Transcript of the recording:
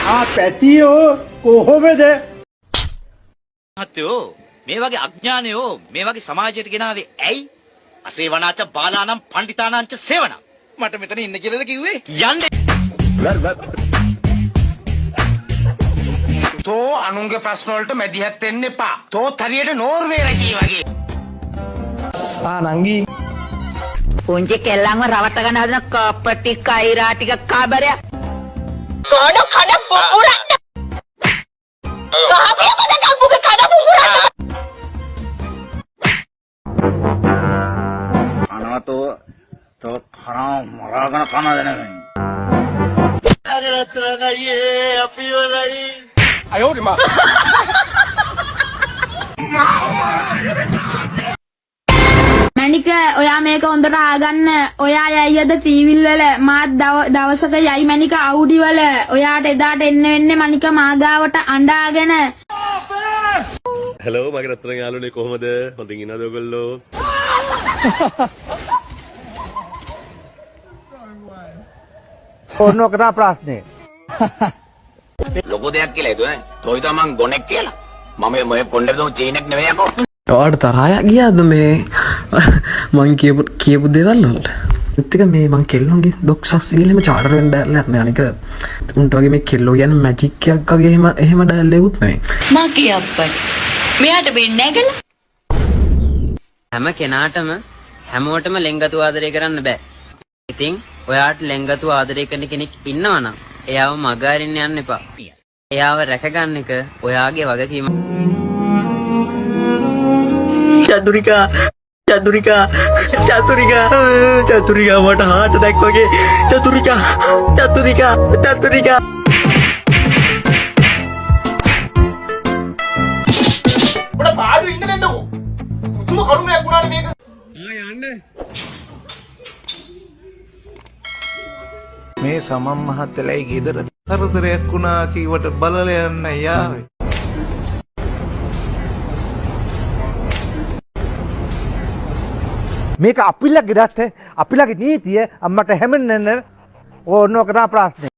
පැටියෝ කොහොමද? මහත්තයෝ මේ වගේ අඥානයෝ මේ වගේ සමාජයට ගෙනාවේ ඇයි? අසේවනාච බාලානම් පණ්ඩිතානංච සේවන. මට මෙතන ඉන්න කියලාද කිව්වේ? යන්නේ. තෝ අනුන්ගේ ප්‍රශ්න වලට මැදිහත් වෙන්න එපා. තෝත් හරියට නෝර්වේ රජී වගේ. නංගි පුංචි කෙල්ලන්ව රවට්ට ගන්න හදන කපටි කයිරා ටික කාබරයක්. කොඩ කඩ පුපුරන්න. කාපිය කොද කම්බුගේ කඩ පුපුරන්න. අනවතෝ තෝ තරම් මරාගෙන කනද නැගන්නේ. අරතරන් අයියේ අපි වලයි. අයෝ මා. මැනික ඔයා මේක හොඳට ආගන්න. ඔයා යයිද ටීවී වල මාත් දවසක යයි මැනික අවුඩි වල. ඔයාට එදාට එන්න වෙන්නේ මනික මාගාවට අඬාගෙන. හෙලෝ මගේ රත්තරන් යාළුවනේ කොහමද? හොඳින් ඉන්නවද ඔයගොල්ලෝ? ඕනෝක තමයි ප්‍රශ්නේ. ලොකු දෙයක් කියලා හිතුවේ නේ. තෝ හිතුවා මං ගොනෙක් කියලා. මම මේ කොණ්ඩේ දුම් චීනෙක් නෙවෙයි අකෝ. ඔයාට තරහා ගියාද මේ මං කියපු දේවල් වලට? ඉතින් මේ මං කෙල්ලොන්ගේ බොක්සස් ඉල්ලෙම චාටර් වෙන්න දැල්ලා නැහැ අනික උන්ට වගේ මේ කෙල්ලෝ කියන්නේ මැජික් එකක් වගේ එහෙම දැල්ලෙකුත් නෙවෙයි මගේ අප්පයි. මෙයාට වෙන්නේ නැගලා. හැම කෙනාටම හැමෝටම ලෙන්ගතු ආදරය කරන්න බෑ. ඉතින් ඔයාට ලෙන්ගතු ආදරය කරන කෙනෙක් ඉන්නවා නම් එයාව මග අරින්න යන්න එපා. එයාව රැකගන්න එක ඔයාගේ වගකීම. චතුරිකා මට හાર્ට් ඇටැක් වගේ. චතුරිකා උඩ පාදු ඉන්න දෙන්නකෝ. පුදුම කරුණයක් වුණානේ මේක. මේ සමම් මහත්තයලයි ගෙදර කරදරයක් වුණා කීවට බලල යන්න යාවේ. මේක අපිලගේ නීතිය අම්මට හැමෙන්න ඕනෝක තමයි ප්‍රශ්නේ.